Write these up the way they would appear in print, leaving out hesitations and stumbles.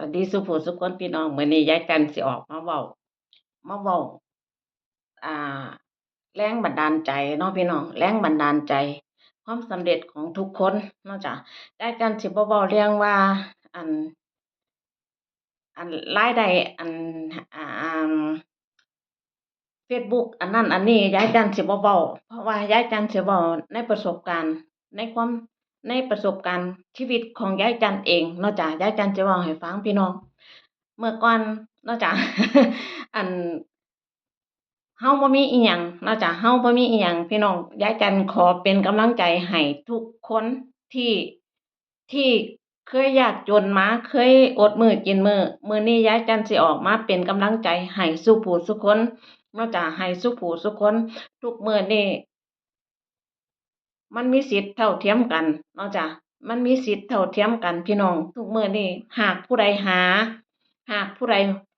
วัสดีสุผู้สุคนพี่น้องมื้อนี้ยายจันสิออกมาเว้าอ่าแรงบันดาลใจเนาะพี่น้องแรงบันดาลใจความสำเร็จของทุกคนเนาะจ้ะยายจันสิบ่เว้าเรื่องว่าอันอันรายได้อันอ่า Facebook อันนั้นอันนี้ยายจันสิบ่เว้าเพราะว่ายายจันสิเว้าในประสบการณ์ในความในประสบการณ์ชีวิตของยายจันเองเนาะจ้ะยายจันสิเว้าให้ฟังพี่น้องเมื่อก่อนเนาะจ้ะอัน เฮาบ่มีอิหยังเนาะจ้ะเฮาบ่มีอิหยังพี่น้องยายจันขอเป็นกำลังใจให้ทุกคนที่ที่เคยยากจนมาเคยอดมื้อกินมื้อนี้ยายจันสิออกมาเป็นกำลังใจให้ซุผู้ซุคนเนาะจ้ะให้ซุผู้ซุคนทุกมื้อนี้ มันมีสิทธิ์เท่าเทียมกันเนาะจ้ะมันมีสิทธิ์เท่าเทียมกันพี่น้องทุกมื้อนี้หากผู้ใด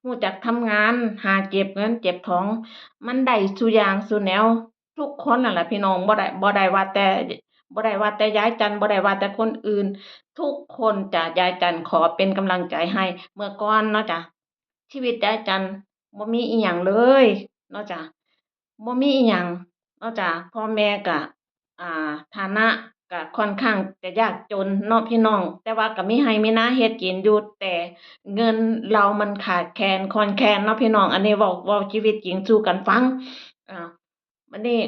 รู้จักทำงานหาเก็บเงินเก็บทองมันได้ซุอย่างซุแนวทุกคนนั่นแหละพี่น้องบ่ได้ว่าแต่ยายจันทร์บ่ได้ว่าแต่คนอื่นทุกคนจ้ะยายจันทร์ขอเป็นกำลังใจให้เมื่อก่อนเนาะจ้ะชีวิตยายจันทร์บ่มีอิหยังเลยเนาะจ้ะบ่มีอิหยังเนาะจ้ะพ่อแม่ก็ ฐานะก็ค่อนข้างจะยากจนเนาะพี่น้องแต่ว่าก็มีไร่มีนาเฮ็ดกินอยู่แต่เงินเรามันขาดแคลนคลอนแคลนเนาะพี่น้องอันนี้เว้าชีวิตจริงสู่กันฟังอ่าบัดนี้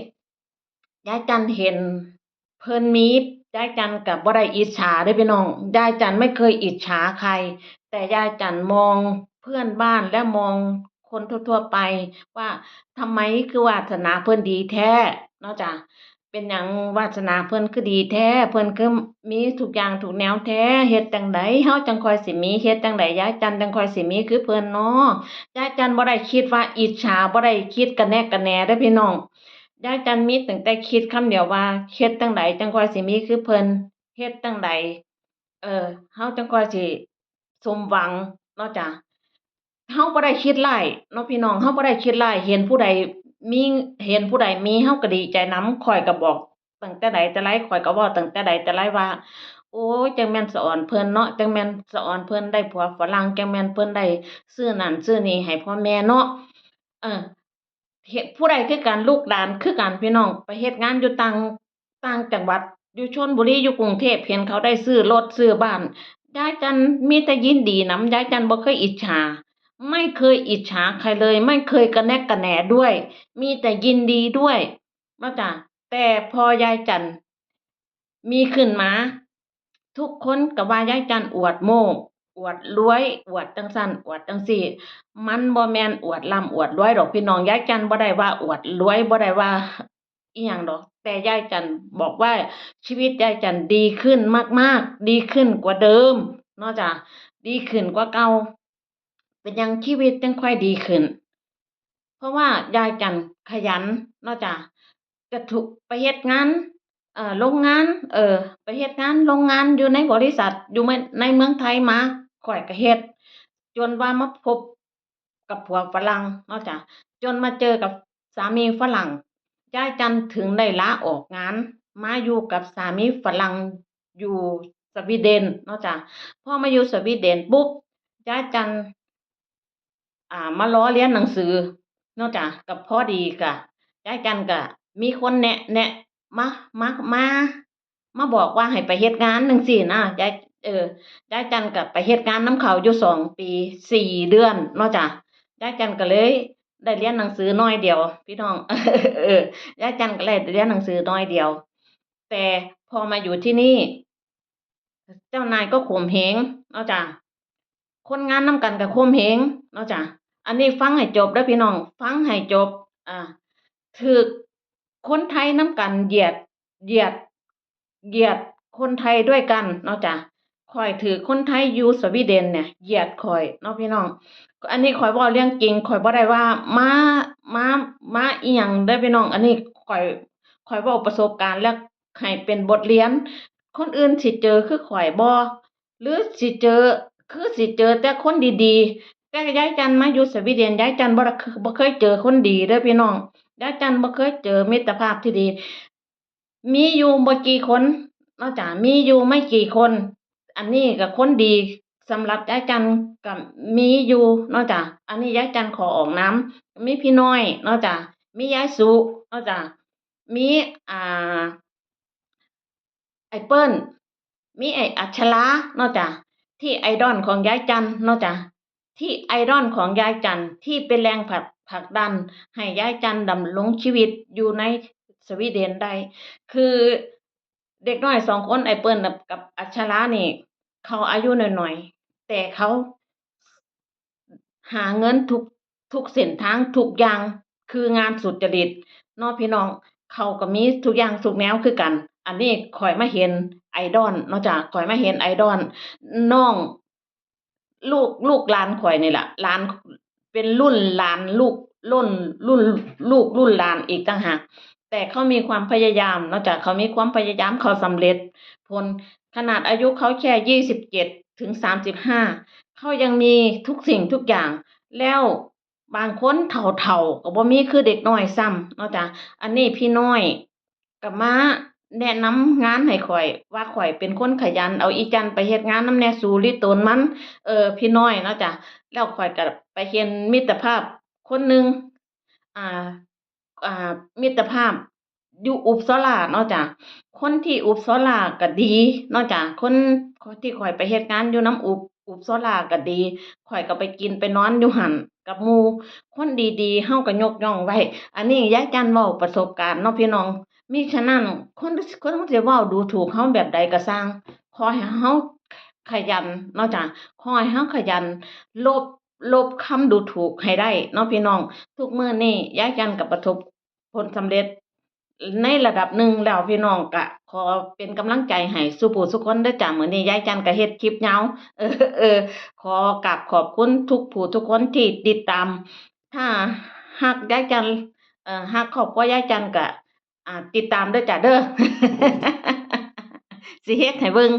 ยายจันเห็นเพิ่นมียายจันก็บ่ได้อิจฉาเด้อพี่น้องยายจันไม่เคยอิจฉาใครแต่ยายจันมองเพื่อนบ้านและมองคนทั่วๆไปว่าทำไมคือวาสนาเพิ่นดีแท้เนาะจ้ะ เป็นหยังวาสนาเพิ่นคือดีแท้เพิ่นคือมีทุกอย่างทุกแนวแท้เฮ็ดจั่งใดเฮาจั่งค่อยสิมีเฮ็ดจั่งใดยายจันทร์จั่งค่อยสิมีคือเพิ่นเนาะยายจันทร์บ่ได้คิดว่าอิจฉาบ่ได้คิดกะแนะกะแหนเด้อพี่น้องยายจันทร์มีตั้งแต่คิดคำเดียวว่าเฮ็ดจั่งใดจั่งค่อยสิมีคือเพิ่นเฮ็ดจั่งใดเออเฮาจั่งค่อยสิสมหวังเนาะจ้ะ เฮาบ่ได้คิดร้ายเนาะพี่น้องเฮาบ่ได้คิดร้ายมีเห็นผู้ใดมีเฮาก็ดีใจนำข้อยก็บอกตั้งแต่ใดแต่ไรข้อยก็เว้าตั้งแต่ใดแต่ไรว่าโอ๊ยจังแม่นสะออนเพิ่นเนาะจังแม่นสะออนเพิ่นได้ผัวฝรั่งจังแม่นเพิ่นได้ซื้อนั่นซื้อนี่ให้พ่อแม่เนาะเออเฮ็ดผู้ใดคือกันลูกหลานคือกันพี่น้องไปเฮ็ดงานอยู่ต่างจังหวัดอยู่ชลบุรีอยู่กรุงเทพเห็นเขาได้ซื้อรถซื้อบ้านยายจันมีแต่ยินดีนำยายจันบ่เคยอิจฉา ไม่เคยอิจฉาใครเลยไม่เคยกระแนะกระแหนด้วยมีแต่ยินดีด้วยเนาะจ้ะแต่พอยายจันทร์มีขึ้นมาทุกคนก็ว่ายายจันทร์อวดโม้อวดรวยอวดจั่งซั้นอวดจั่งซี้มันบ่แม่นอวดร่ำอวดรวยดอกพี่น้องยายจันทร์บ่ได้ว่าอวดรวยบ่ได้ว่าอิหยังดอกแต่ยายจันทร์บอกว่าชีวิตยายจันทร์ดีขึ้นมากๆดีขึ้นกว่าเดิมเนาะจ้ะดีขึ้นกว่าเก่า เป็นหยังชีวิตจั่งค่อยดีขึ้นเพราะว่ายายจันทร์ขยันเนาะจ้ะก็ไปเฮ็ดงานโรงงานไปเฮ็ดงานโรงงานอยู่ในบริษัทอยู่ในเมืองไทยมาข้อยก็เฮ็ดจนว่ามาพบกับผัวฝรั่งเนาะจ้ะจนมาเจอกับสามีฝรั่งยายจันทร์ถึงได้ลาออกงานมาอยู่กับสามีฝรั่งอยู่สวีเดนเนาะจ้ะพอมาอยู่สวีเดนปุ๊บยายจันทร์ มาล้อเลียนหนังสือเนาะจ้ะก็พอดีก็ยายจันก็มีคนแนะมามามามาบอกว่าให้ไปเฮ็ดงานจั่งซี้นะยายจันก็ไปเฮ็ดงานนำเขาอยู่2 ปี4 เดือนเนาะจ้ะยายจันก็เลยได้เรียนหนังสือน้อยเดียวพี่น้องยายจันก็เลยได้เรียนหนังสือน้อยเดียวแต่พอมาอยู่ที่นี่เจ้านายก็ข่มเหงเนาะจ้ะ คนงานนำกันก็ข่มเหงเนาะจ้ะอันนี้ฟังให้จบเด้อพี่น้องฟังให้จบอ่าถูกคนไทยนำกันเหยียดเหยียดคนไทยด้วยกันเนาะจ้ะข้อยถูกคนไทยอยู่สวีเดนเนี่ยเหยียดข้อยเนาะพี่น้องอันนี้ข้อยเว้าเรื่องจริงข้อยบ่ได้ว่ามามาอิหยังเด้อพี่น้องอันนี้ข้อยเว้าประสบการณ์และให้เป็นบทเรียนคนอื่นสิเจอคือข้อยบ่หรือสิเจอ คือสิเจอแต่คนดีๆแต่ยายจันมาอยู่สวีเดนยายจันบ่เคยเจอคนดีเด้อพี่น้องยายจันบ่เคยเจอมิตรภาพที่ดีมีอยู่บ่กี่คนเนาะจ้ะมีอยู่ไม่กี่คนอันนี้ก็คนดี สำหรับยายจันก็มีอยู่เนาะจ้ะอันนี้ยายจันขอออกนามมีพี่น้อยเนาะจ้ะมียายสุเนาะจ้ะมีอ่าไอ้เปิ้ลมีไอ้อัชราเนาะจ้ะที่ไอดอลของยายจันเนาะจ้ะที่ไอดอลของยายจันที่เป็นแรงผลักดันให้ยายจันดำรงชีวิตอยู่ในสวีเดนได้คือเด็กน้อย2คนไอ้เปิ้ลกับอัชรานี่เขาอายุน้อยๆแต่เขา หาเงินทุกเส้นทางทุกอย่างคืองานสุจริตเนาะพี่น้องเขาก็มีทุกอย่างทุกแนวคือกันอันนี้ข้อยมาเห็น idol เนาะจ้ะข้อยมาเห็น idol น้องลูกหลานข้อยนี่ล่ะหลานเป็นรุ่นหลานลูกรุ่นลูกรุ่นหลานอีกต่างหากแต่เขามีความพยายามเนาะจ้ะเขามีความพยายามเขาสำเร็จผลขนาดอายุเขาแค่27ถึง35เขายังมีทุกสิ่งทุกอย่าง แล้วบางคนเฒ่าๆก็บ่มีคือเด็กน้อยซ้ำเนาะจ้ะอันนี้พี่น้อยก็มาแนะนำงานให้ข้อยว่าข้อยเป็นคนขยันเอาอีจันไปเฮ็ดงานนำแหน่สู่ลิตนมันพี่น้อยเนาะจ้ะแล้วข้อยก็ไปเห็นมิตรภาพคนหนึ่งอ่ามิตรภาพอยู่อุปสราเนาะจ้ะคนที่อุปสราก็ดีเนาะจ้ะคนที่ข้อยไปเฮ็ดงานอยู่นำอุปสราก็ดี ข้อยก็ไปกินไปนอนอยู่หั้นกับหมู่คนดีๆเฮาก็ยกย่องไว้อันนี้ยายจันเว้าประสบการณ์เนาะพี่น้องมิฉะนั้นคนสิเว้าดูถูกเฮาแบบใดก็สร้างขอให้เฮาขยันเนาะจ้ะขอให้เฮาขยันลบคำดูถูกให้ได้เนาะพี่น้องทุกมื้อนี้ยายจันก็ประสบผลสำเร็จในระดับหนึ่งแล้วพี่น้องก็ขอเป็นกำลังใจให้ซุผู้ซุคนเด้อจ้ะมื้อนี้ยายจันก็เฮ็ดคลิปยาวเออ ขอกราบขอบคุณทุกผู้ทุกคนที่ติดตามถ้าฮักยายจันฮักครอบครัวยายจันก็ติดตามเด้อจ้ะเด้อสิเฮ็ดให้เบิ่ง